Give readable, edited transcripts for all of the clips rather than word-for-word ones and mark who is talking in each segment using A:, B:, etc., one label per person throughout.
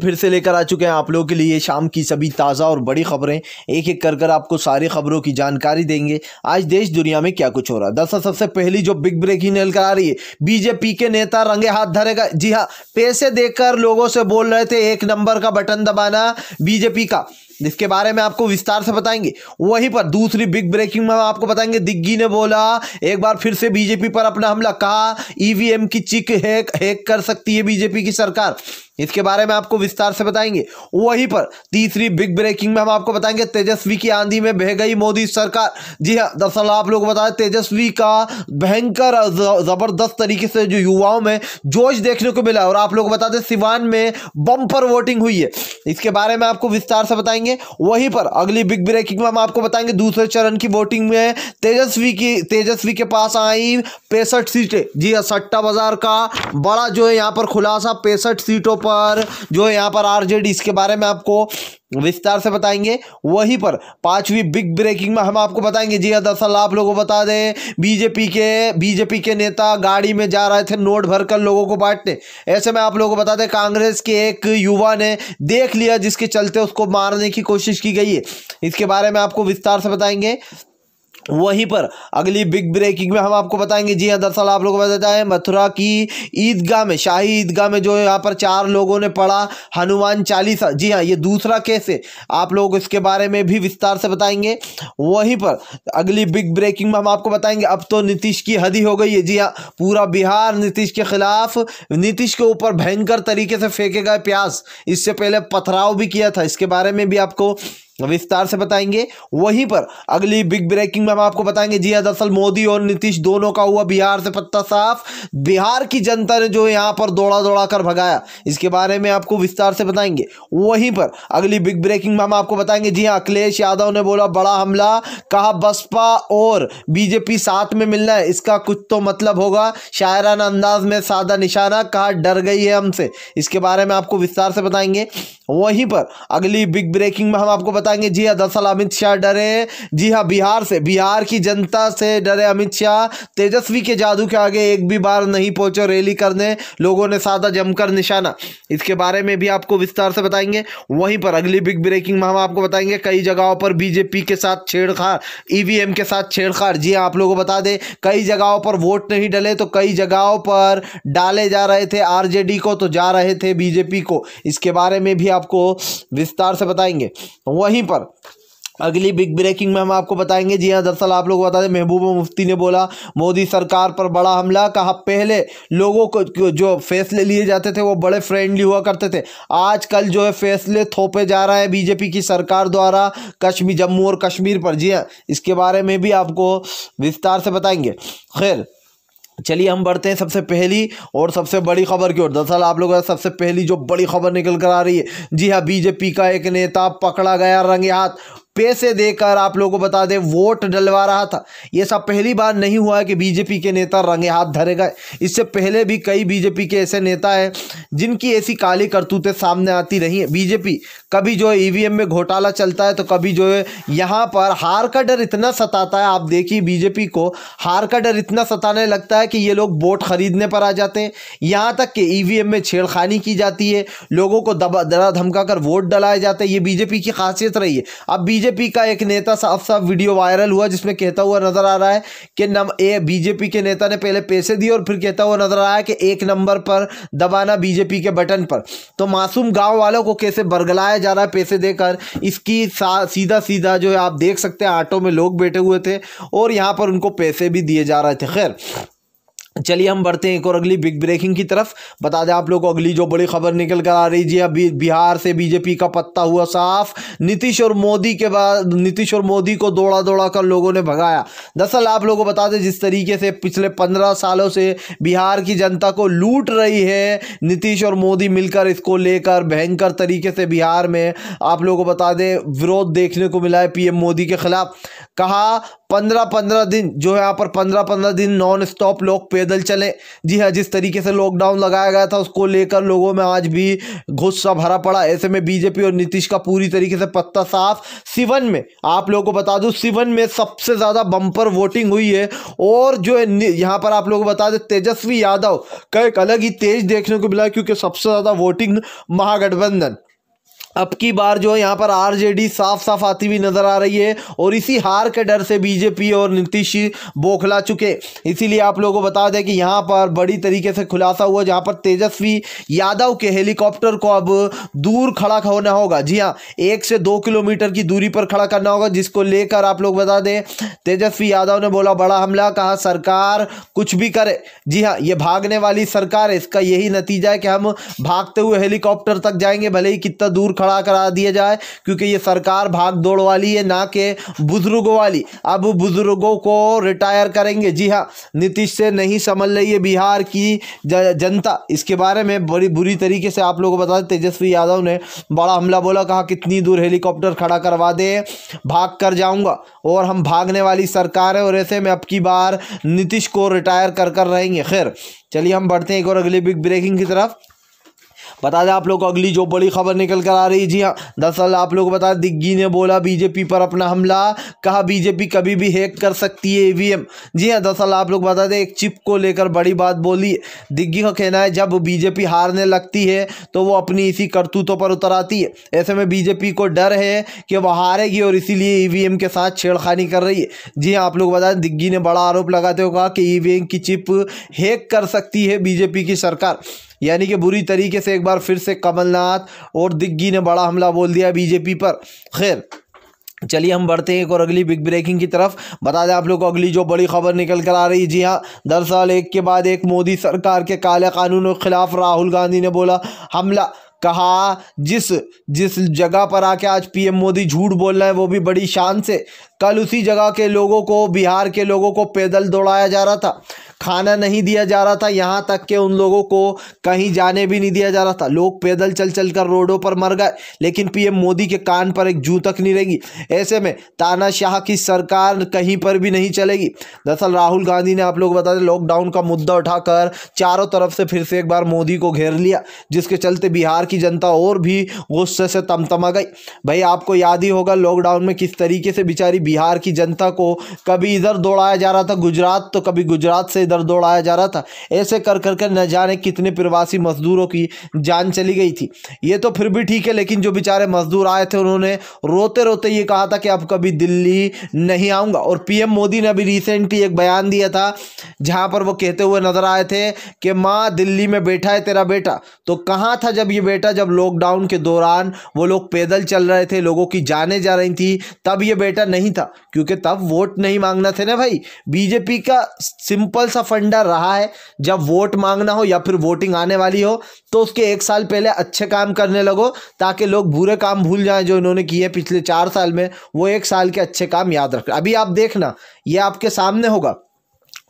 A: फिर से लेकर आ चुके हैं आप लोगों के लिए शाम की सभी ताज़ा और बड़ी खबरें। एक एक कर आपको सारी खबरों की जानकारी देंगे। आज देश दुनिया में क्या कुछ हो रहा है। दरअसल सबसे पहली जो बिग ब्रेकिंग निकल आ रही है, बीजेपी के नेता रंगे हाथ धरेगा। जी हाँ, पैसे देकर लोगों से बोल रहे थे एक नंबर का बटन दबाना बीजेपी का, जिसके बारे में आपको विस्तार से बताएंगे। वहीं पर दूसरी बिग ब्रेकिंग में हम आपको बताएंगे, दिग्गी ने बोला एक बार फिर से बीजेपी पर अपना हमला, कहा ईवीएम की चिक हैक कर सकती है बीजेपी की सरकार, इसके बारे में आपको विस्तार से बताएंगे। वहीं पर तीसरी बिग ब्रेकिंग में हम आपको बताएंगे, तेजस्वी की आंधी में बह गई मोदी सरकार। जी हाँ, दरअसल आप लोग बताएं, तेजस्वी का भयंकर जबरदस्त तरीके से जो युवाओं में जोश देखने को मिला, और आप लोग बता दें सिवान में बम्पर वोटिंग हुई है, इसके बारे में आपको विस्तार से बताएंगे। वहीं पर अगली बिग ब्रेकिंग में हम आपको बताएंगे, दूसरे चरण की वोटिंग में तेजस्वी के पास आई 65 सीटें। जी हाँ, सट्टा बाजार का बड़ा जो है यहाँ पर खुलासा, 65 सीटों पर जो है यहाँ पर आरजेडी, इसके बारे में आपको विस्तार से बताएंगे। वहीं पर पांचवी बिग ब्रेकिंग में हम आपको बताएंगे, जी हाँ, दरअसल आप लोगों को बता दें, बीजेपी के नेता गाड़ी में जा रहे थे नोट भरकर लोगों को बांटने। ऐसे में आप लोगों को बता दें, कांग्रेस के एक युवा ने देख लिया, जिसके चलते उसको मारने की कोशिश की गई है, इसके बारे में आपको विस्तार से बताएंगे। वहीं पर अगली बिग ब्रेकिंग में हम आपको बताएंगे, जी हाँ, दरअसल आप लोगों को बताया है, मथुरा की ईदगाह में, शाही ईदगाह में जो है यहाँ पर 4 लोगों ने पढ़ा हनुमान चालीसा। जी हाँ, ये दूसरा केस है, आप लोग इसके बारे में भी विस्तार से बताएंगे। वहीं पर अगली बिग ब्रेकिंग में हम आपको बताएंगे, अब तो नीतीश की हद ही हो गई है। जी हाँ, पूरा बिहार नीतीश के खिलाफ, नीतीश के ऊपर भयंकर तरीके से फेंके गए प्याज, इससे पहले पथराव भी किया था, इसके बारे में भी आपको विस्तार से बताएंगे। वहीं पर अगली बिग ब्रेकिंग में हम आपको बताएंगे, जी हां, दरअसल मोदी और नीतीश दोनों का हुआ बिहार से पत्ता साफ, बिहार की जनता ने जो यहां पर दौड़ा कर भगाया, इसके बारे में आपको विस्तार से बताएंगे। वहीं पर अगली बिग ब्रेकिंग में हम आपको बताएंगे, जी हां, अखिलेश यादव ने बोला बड़ा हमला, कहा बसपा और बीजेपी साथ में मिलना है, इसका कुछ तो मतलब होगा, शायराना अंदाज में साधा निशाना, कहा डर गई है हमसे, इसके बारे में आपको विस्तार से बताएंगे। वहीं पर अगली बिग ब्रेकिंग में हम आपको बताएंगे, जी हां, दरअसल अमित शाह डरे। जी हां, बिहार की जनता से डरे अमित शाह, तेजस्वी के जादू के आगे एक भी बार नहीं पहुंचे रैली करने, लोगों ने साधा जमकर निशाना, इसके बारे में भी आपको विस्तार से बताएंगे। वहीं पर अगली बिग ब्रेकिंग में हम आपको बताएंगे, कई जगहों पर बीजेपी के साथ छेड़छाड़, ईवीएम के साथ छेड़छाड़। जी हां, आप लोगों को बता दें, कई जगहों पर वोट नहीं डले तो कई जगहों पर डाले जा रहे थे आरजेडी को, तो जा रहे थे बीजेपी को, इसके बारे में भी आपको विस्तार से बताएंगे। वहीं पर अगली बिग ब्रेकिंग में हम आपको बताएंगे, जी हां, दरअसल आप लोग बता दें, महबूबा मुफ्ती ने बोला मोदी सरकार पर बड़ा हमला, कहा पहले लोगों को जो फैसले लिए जाते थे वो बड़े फ्रेंडली हुआ करते थे, आजकल जो है फैसले थोपे जा रहे हैं बीजेपी की सरकार द्वारा जम्मू और कश्मीर पर। जी हां, इसके बारे में भी आपको विस्तार से बताएंगे। खैर, चलिए हम बढ़ते हैं सबसे पहली और सबसे बड़ी खबर की ओर। दरअसल आप लोगों को सबसे पहली जो बड़ी खबर निकल कर आ रही है, जी हाँ, बीजेपी का एक नेता पकड़ा गया रंगे हाथ, पैसे देकर आप लोगों को बता दें वोट डलवा रहा था। यह सब पहली बार नहीं हुआ है कि बीजेपी के नेता रंगे हाथ धरे गए, इससे पहले भी कई बीजेपी के ऐसे नेता हैं जिनकी ऐसी काली करतूतें सामने आती रही हैं। बीजेपी कभी जो है ईवीएम में घोटाला चलता है, तो कभी जो है यहाँ पर हार का डर इतना सताता है, आप देखिए बीजेपी को हार का डर इतना सताने लगता है कि ये लोग वोट खरीदने पर आ जाते हैं, यहाँ तक कि ईवीएम में छेड़खानी की जाती है, लोगों को डरा धमका कर वोट डलाए जाते हैं। ये बीजेपी की खासियत रही है। अब बीजेपी का एक नेता साफ साफ वीडियो वायरल हुआ जिसमें कहता हुआ नजर आ रहा है कि बीजेपी के नेता ने पहले पैसे दिए और फिर कहता हुआ नजर आ रहा है कि एक नंबर पर दबाना बीजेपी के बटन पर। तो मासूम गांव वालों को कैसे बरगलाया जा रहा है पैसे देकर, इसकी सीधा जो है आप देख सकते हैं, ऑटो में लोग बैठे हुए थे और यहां पर उनको पैसे भी दिए जा रहे थे। खैर, चलिए हम बढ़ते हैं एक और अगली बिग ब्रेकिंग की तरफ। बता दें आप लोगों को अगली जो बड़ी खबर निकल कर आ रही जी, अभी बिहार से बीजेपी का पत्ता हुआ साफ, नीतीश और मोदी को दौड़ा कर लोगों ने भगाया। दरअसल आप लोगों को बता दें, जिस तरीके से पिछले 15 सालों से बिहार की जनता को लूट रही है नीतीश और मोदी मिलकर, इसको लेकर भयंकर तरीके से बिहार में आप लोगों को बता दें विरोध देखने को मिला है पीएम मोदी के खिलाफ। कहा 15-15 दिन जो है यहाँ पर 15-15 दिन नॉन स्टॉप लोग पैदल चलें। जी हाँ, जिस तरीके से लॉकडाउन लगाया गया था उसको लेकर लोगों में आज भी गुस्सा भरा पड़ा। ऐसे में बीजेपी और नीतीश का पूरी तरीके से पत्ता साफ। सिवन में आप लोगों को बता दूं, सिवन में सबसे ज़्यादा बम्पर वोटिंग हुई है। और जो है यहाँ पर आप लोगों को बता दें, तेजस्वी यादव का एक अलग ही तेज देखने को मिला, क्योंकि सबसे ज़्यादा वोटिंग महागठबंधन। अब की बार जो है यहाँ पर आरजेडी साफ साफ आती हुई नजर आ रही है, और इसी हार के डर से बीजेपी और नीतीश बौखला चुके। इसीलिए आप लोगों को बता दें कि यहाँ पर बड़ी तरीके से खुलासा हुआ, जहाँ पर तेजस्वी यादव के हेलीकॉप्टर को अब दूर खड़ा होना होगा। जी हाँ, 1 से 2 किलोमीटर की दूरी पर खड़ा करना होगा, जिसको लेकर आप लोग बता दें तेजस्वी यादव ने बोला बड़ा हमला, कहा सरकार कुछ भी करे। जी हाँ, ये भागने वाली सरकार है, इसका यही नतीजा है कि हम भागते हुए हेलीकॉप्टर तक जाएंगे, भले ही कितना दूर खड़ा करा दिया जाए, क्योंकि ये सरकार भाग दौड़ वाली है, ना कि बुजुर्गों वाली। अब बुजुर्गों को रिटायर करेंगे। जी हाँ, नीतीश से नहीं समझ रही है बिहार की जनता। इसके बारे में बड़ी बुरी तरीके से आप लोगों को बता दें, तेजस्वी यादव ने बड़ा हमला बोला, कहा कितनी दूर हेलीकॉप्टर खड़ा करवा दे, भाग कर जाऊंगा। और हम भागने वाली सरकार है, और ऐसे में अब की बार नीतीश को रिटायर कर रहेंगे। खैर चलिए हम बढ़ते हैं एक और अगली बिग ब्रेकिंग की तरफ। बता दें आप लोग को अगली जो बड़ी खबर निकल कर आ रही है। जी हाँ, दरअसल आप लोग को बता, दिग्गी ने बोला बीजेपी पर अपना हमला, कहा बीजेपी कभी भी हैक कर सकती है ईवीएम। जी हाँ, दरअसल आप लोग बता दें, एक चिप को लेकर बड़ी बात बोली। दिग्गी का कहना है जब बीजेपी हारने लगती है तो वो अपनी इसी करतूतों पर उतर आती है। ऐसे में बीजेपी को डर है कि वह हारेगी, और इसीलिए ईवीएम के साथ छेड़खानी कर रही है। जी हाँ, आप लोग बता दें, दिग्गी ने बड़ा आरोप लगाते हुए कहा कि ईवीएम की चिप हैक कर सकती है बीजेपी की सरकार। यानी कि बुरी तरीके से एक बार फिर से कमलनाथ और दिग्गी ने बड़ा हमला बोल दिया बीजेपी पर। खैर चलिए हम बढ़ते हैं एक और अगली बिग ब्रेकिंग की तरफ। बता दें आप लोग को अगली जो बड़ी खबर निकल कर आ रही है। जी हाँ, दरअसल एक के बाद एक मोदी सरकार के काले कानूनों के खिलाफ राहुल गांधी ने बोला हमला। कहा जिस जगह पर आके आज पीएम मोदी झूठ बोल रहे हैं, वो भी बड़ी शान से। कल उसी जगह के लोगों को, बिहार के लोगों को पैदल दौड़ाया जा रहा था, खाना नहीं दिया जा रहा था, यहाँ तक कि उन लोगों को कहीं जाने भी नहीं दिया जा रहा था। लोग पैदल चल चल कर रोडों पर मर गए, लेकिन पीएम मोदी के कान पर एक जू तक नहीं रहेगी। ऐसे में तानाशाह की सरकार कहीं पर भी नहीं चलेगी। दरअसल राहुल गांधी ने आप लोग बता दें, लॉकडाउन का मुद्दा उठाकर चारों तरफ से फिर से एक बार मोदी को घेर लिया, जिसके चलते बिहार की जनता और भी गुस्से से तमतमा गई। भाई आपको याद ही होगा लॉकडाउन में किस तरीके से बेचारी बिहार की जनता को कभी इधर दौड़ाया जा रहा था गुजरात, तो कभी गुजरात से इधर दौड़ाया जा रहा था। ऐसे कर कर न जाने कितने प्रवासी मजदूरों की जान चली गई थी। ये तो फिर भी ठीक है, लेकिन जो बेचारे मजदूर आए थे उन्होंने रोते रोते ये कहा था कि अब कभी दिल्ली नहीं आऊँगा। और पीएम मोदी ने अभी रिसेंटली एक बयान दिया था, जहाँ पर वो कहते हुए नजर आए थे कि माँ दिल्ली में बैठा है तेरा बेटा। तो कहाँ था जब ये बेटा? जब लॉकडाउन के दौरान वो लोग पैदल चल रहे थे, लोगों की जानें जा रही थी, तब ये बेटा नहीं था, क्योंकि तब वोट नहीं मांगना थे ना भाई। बीजेपी का सिंपल सा फंडा रहा है, जब वोट मांगना हो या फिर वोटिंग आने वाली हो तो उसके 1 साल पहले अच्छे काम करने लगो, ताकि लोग बुरे काम भूल जाएं जो इन्होंने किए पिछले 4 साल में, वो 1 साल के अच्छे काम याद रखें। अभी आप देखना, ये आपके सामने होगा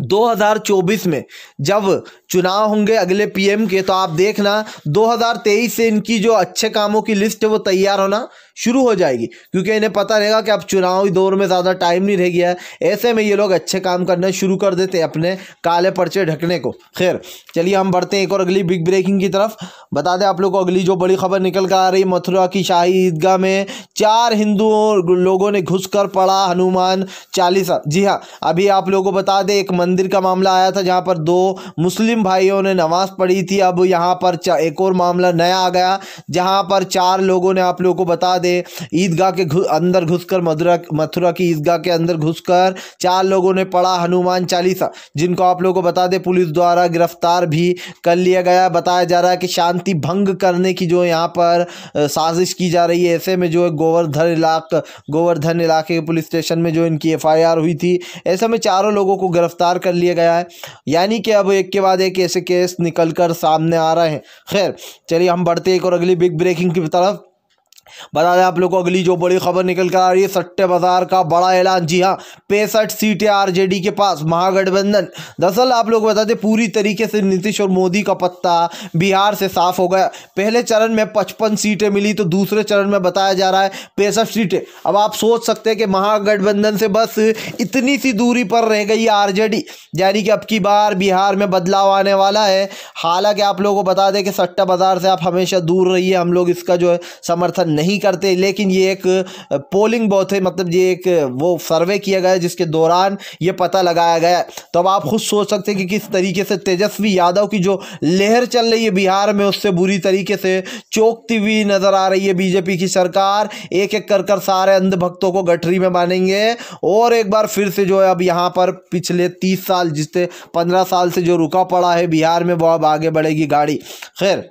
A: 2024 में जब चुनाव होंगे अगले पीएम के, तो आप देखना 2023 से इनकी जो अच्छे कामों की लिस्ट है वो तैयार होना शुरू हो जाएगी, क्योंकि इन्हें पता रहेगा कि अब चुनावी दौर में ज़्यादा टाइम नहीं रह गया है। ऐसे में ये लोग अच्छे काम करना शुरू कर देते हैं अपने काले पर्चे ढकने को। खैर चलिए हम बढ़ते हैं एक और अगली बिग ब्रेकिंग की तरफ। बता दें आप लोग को अगली जो बड़ी खबर निकल कर आ रही है, मथुरा की शाही ईदगाह में 4 हिंदुओं लोगों ने घुसकर पढ़ा हनुमान चालीसा। जी हाँ, अभी आप लोगों को बता दें एक मंदिर का मामला आया था, जहाँ पर 2 मुस्लिम भाइयों ने नमाज पढ़ी थी। अब यहाँ पर एक और मामला नया आ गया, जहाँ पर 4 लोगों ने आप लोगों को बता दें ईदगाह के अंदर घुसकर, मथुरा की ईदगाह के अंदर घुसकर 4 लोगों ने पढ़ा हनुमान चालीसा, जिनको आप लोगों को बता दें पुलिस द्वारा गिरफ्तार भी कर लिया गया। बताया जा रहा है कि शांति भंग करने की जो यहाँ पर साजिश की जा रही है। ऐसे में जो है गोवर्धन इलाके के पुलिस स्टेशन में जो इनकी FIR हुई थी, ऐसे में 4 लोगों को गिरफ्तार कर लिया गया है। यानी कि अब एक के बाद एक ऐसे केस निकल कर सामने आ रहे हैं। खैर चलिए हम बढ़ते एक और अगली बिग ब्रेकिंग की तरफ। बता दें आप लोग को अगली जो बड़ी खबर निकल कर आ रही है, सट्टे बाजार का बड़ा ऐलान। जी हाँ, 65 सीटें आरजेडी के पास, महागठबंधन। दरअसल आप लोग बता दें पूरी तरीके से नीतीश और मोदी का पत्ता बिहार से साफ हो गया। पहले चरण में 55 सीटें मिली तो दूसरे चरण में बताया जा रहा है 65 सीटें। अब आप सोच सकते हैं कि महागठबंधन से बस इतनी सी दूरी पर रह गई आरजेडी, यानी कि अब की बार बिहार में बदलाव आने वाला है। हालांकि आप लोगों को बता दें कि सट्टा बाजार से आप हमेशा दूर रहिए, हम लोग इसका जो है समर्थन नहीं करते, लेकिन ये एक पोलिंग बूथ है, मतलब ये एक वो सर्वे किया गया है जिसके दौरान ये पता लगाया गया है। तो अब आप खुद सोच सकते हैं कि किस तरीके से तेजस्वी यादव की जो लहर चल रही है बिहार में, उससे बुरी तरीके से चौंकती हुई नजर आ रही है बीजेपी की सरकार। एक एक कर कर सारे अंधभक्तों को गठरी में बांधेंगे और एक बार फिर से जो है अब यहाँ पर पिछले 30 साल जिससे 15 साल से जो रुका पड़ा है बिहार में, वो अब आगे बढ़ेगी गाड़ी। खैर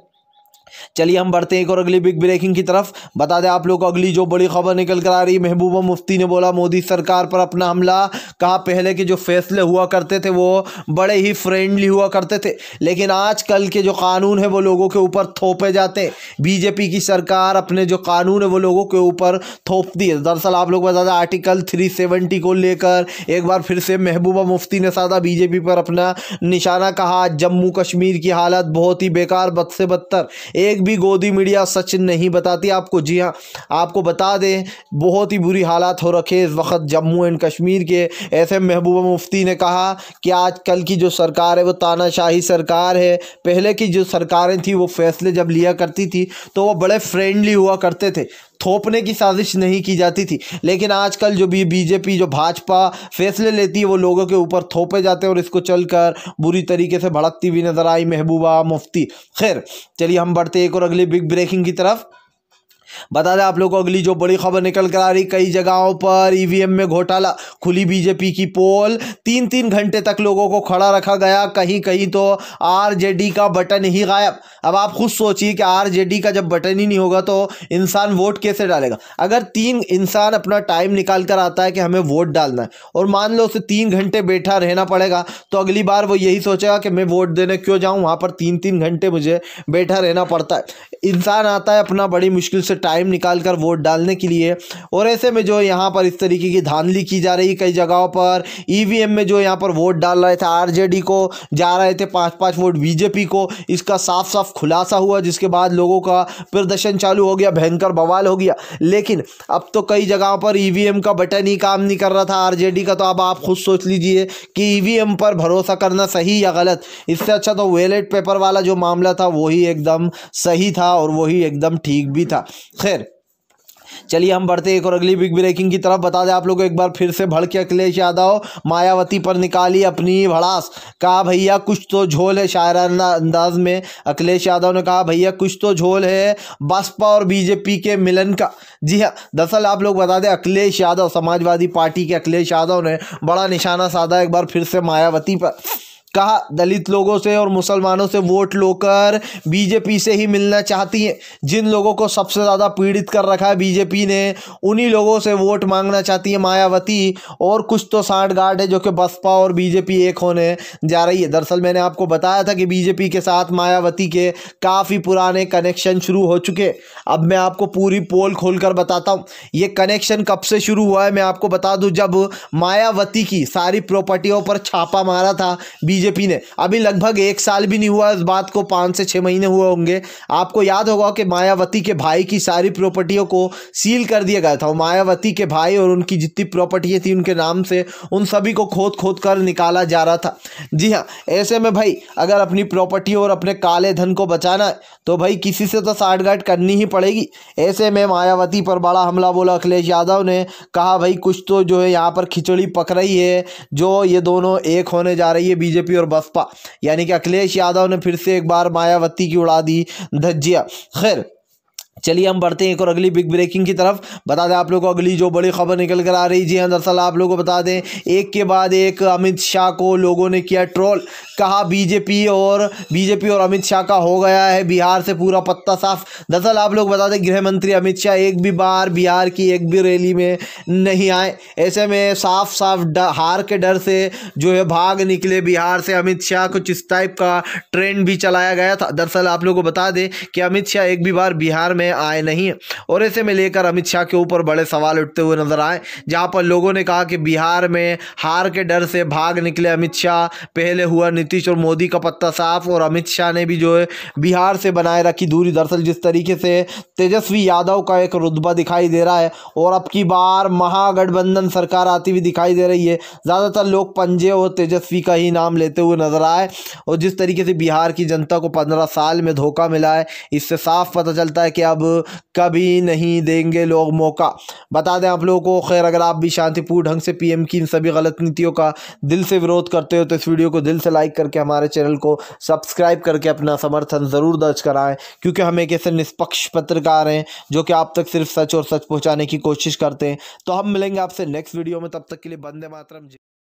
A: चलिए हम बढ़ते हैं एक और अगली बिग ब्रेकिंग की तरफ। बता दें आप लोग को अगली जो बड़ी खबर निकल कर आ रही है, महबूबा मुफ्ती ने बोला मोदी सरकार पर अपना हमला। कहा पहले के जो फैसले हुआ करते थे वो बड़े ही फ्रेंडली हुआ करते थे, लेकिन आजकल के जो कानून है वो लोगों के ऊपर थोपे जाते हैं। बीजेपी की सरकार अपने जो कानून है वो लोगों के ऊपर थोपती है। दरअसल आप लोग बता दें आर्टिकल 370 को लेकर एक बार फिर से महबूबा मुफ्ती ने साधा बीजेपी पर अपना निशाना। कहा जम्मू कश्मीर की हालत बहुत ही बेकार, बद से बदतर, एक भी गोदी मीडिया सच नहीं बताती आपको। जी हाँ, आपको बता दें बहुत ही बुरी हालात हो रखे इस वक्त जम्मू एंड कश्मीर के। ऐसे महबूबा मुफ्ती ने कहा कि आजकल की जो सरकार है वो तानाशाही सरकार है। पहले की जो सरकारें थी वो फैसले जब लिया करती थी तो वो बड़े फ्रेंडली हुआ करते थे, थोपने की साजिश नहीं की जाती थी। लेकिन आजकल जो भी बीजेपी जो भाजपा फैसले लेती है वो लोगों के ऊपर थोपे जाते हैं और इसको चलकर बुरी तरीके से भड़कती हुई नजर आई महबूबा मुफ्ती। खैर चलिए हम बढ़ते एक और अगली बिग ब्रेकिंग की तरफ। बता दें आप लोगों को अगली जो बड़ी खबर निकल कर आ रही, कई जगहों पर ईवीएम में घोटाला। खुली बीजेपी की पोल, 3-3 घंटे तक लोगों को खड़ा रखा गया, कहीं कहीं तो आरजेडी का बटन ही गायब। अब आप खुद सोचिए कि आरजेडी का जब बटन ही नहीं होगा तो इंसान वोट कैसे डालेगा। अगर 3 इंसान अपना टाइम निकाल कर आता है कि हमें वोट डालना है और मान लो उसे 3 घंटे बैठा रहना पड़ेगा, तो अगली बार वो यही सोचेगा कि मैं वोट देने क्यों जाऊं, वहां पर 3-3 घंटे मुझे बैठा रहना पड़ता है। इंसान आता है अपना बड़ी मुश्किल से टाइम निकाल कर वोट डालने के लिए, और ऐसे में जो यहाँ पर इस तरीके की धांधली की जा रही है। कई जगहों पर ईवीएम में जो यहाँ पर वोट डाल रहे थे आरजेडी को, जा रहे थे 5-5 वोट बीजेपी को, इसका साफ साफ खुलासा हुआ, जिसके बाद लोगों का प्रदर्शन चालू हो गया, भयंकर बवाल हो गया। लेकिन अब तो कई जगहों पर ईवीएम का बटन ही काम नहीं कर रहा था आरजेडी का। तो अब आप खुद सोच लीजिए कि ईवीएम पर भरोसा करना सही या गलत। इससे अच्छा तो बैलेट पेपर वाला जो मामला था वही एकदम सही था और वही एकदम ठीक भी था। खैर चलिए हम बढ़ते एक और अगली बिग ब्रेकिंग की तरफ। बता दें आप लोगों को एक बार फिर से भड़के अखिलेश यादव, मायावती पर निकाली अपनी भड़ास। कहा भैया कुछ तो झोल है, शायराना अंदाज में अखिलेश यादव ने कहा भैया कुछ तो झोल है बसपा और बीजेपी के मिलन का। जी हाँ, दरअसल आप लोग बता दें अखिलेश यादव, समाजवादी पार्टी के अखिलेश यादव ने बड़ा निशाना साधा एक बार फिर से मायावती पर। कहा दलित लोगों से और मुसलमानों से वोट लोकर बीजेपी से ही मिलना चाहती है। जिन लोगों को सबसे ज़्यादा पीड़ित कर रखा है बीजेपी ने, उन्हीं लोगों से वोट मांगना चाहती है मायावती। और कुछ तो सांठगांठ है जो कि बसपा और बीजेपी एक होने जा रही है। दरअसल मैंने आपको बताया था कि बीजेपी के साथ मायावती के काफ़ी पुराने कनेक्शन शुरू हो चुके। अब मैं आपको पूरी पोल खोल कर बताता हूँ ये कनेक्शन कब से शुरू हुआ है। मैं आपको बता दूँ जब मायावती की सारी प्रॉपर्टियों पर छापा मारा था बीजेपी ने। अभी लगभग 1 साल भी नहीं हुआ इस बात को, 5 से 6 महीने हुए होंगे। आपको याद होगा कि मायावती के भाई की सारी प्रॉपर्टियों को सील कर दिया गया था। मायावती के भाई और उनकी जितनी प्रॉपर्टियां थी उनके नाम से, उन सभी को खोद खोद कर निकाला जा रहा था। जी हाँ, ऐसे में भाई अगर अपनी प्रॉपर्टी और अपने काले धन को बचाना है तो भाई किसी से तो साठगांठ करनी ही पड़ेगी। ऐसे में मायावती पर बड़ा हमला बोला अखिलेश यादव ने। कहा भाई कुछ तो जो है यहाँ पर खिचड़ी पक रही है, जो ये दोनों एक होने जा रही है बीजेपी और बसपा। यानी कि अखिलेश यादव ने फिर से एक बार मायावती की उड़ा दी धज्जियां। खैर चलिए हम बढ़ते हैं एक और अगली बिग ब्रेकिंग की तरफ। बता दें आप लोगों को अगली जो बड़ी खबर निकल कर आ रही। जी हाँ, दरअसल आप लोगों को बता दें एक के बाद एक अमित शाह को लोगों ने किया ट्रोल। कहा बीजेपी और अमित शाह का हो गया है बिहार से पूरा पत्ता साफ। दरअसल आप लोग बता दें गृह मंत्री अमित शाह एक भी बार बिहार की एक भी रैली में नहीं आए। ऐसे में साफ साफ हार के डर से जो है भाग निकले बिहार से अमित शाह। कुछ इस टाइप का ट्रेंड भी चलाया गया था। दरअसल आप लोगों को बता दें कि अमित शाह एक भी बार बिहार में में आए नहीं और ऐसे में लेकर अमित शाह के ऊपर बड़े सवाल उठते हुए नजर आए, जहां पर लोगों ने कहा कि बिहार में हार के डर से भाग निकले अमित शाह। पहले हुआ नीतीश और मोदी का पत्ता साफ और अमित शाह ने भी जो है बिहार से बनाए रखी दूरी। दरअसल जिस तरीके से तेजस्वी यादव का एक रुतबा दिखाई दे रहा है और अब की बार महागठबंधन सरकार आती हुई दिखाई दे रही है, ज़्यादातर लोग पंजे और तेजस्वी का ही नाम लेते हुए नजर आए। और जिस तरीके से बिहार की जनता को 15 साल में धोखा मिला है, इससे साफ पता चलता है कि अब कभी नहीं देंगे लोग मौका। बता दें आप लोगों को, खैर अगर आप भी शांतिपूर्ण ढंग से पीएम की इन सभी गलत नीतियों का दिल से विरोध करते हो तो इस वीडियो को दिल से लाइक करके हमारे चैनल को सब्सक्राइब करके अपना समर्थन ज़रूर दर्ज कराएं, क्योंकि हम एक ऐसे निष्पक्ष पत्रकार हैं जो कि आप तक सिर्फ सच और सच पहुंचाने की कोशिश करते हैं। तो हम मिलेंगे आपसे नेक्स्ट वीडियो में, तब तक के लिए वंदे मातरम।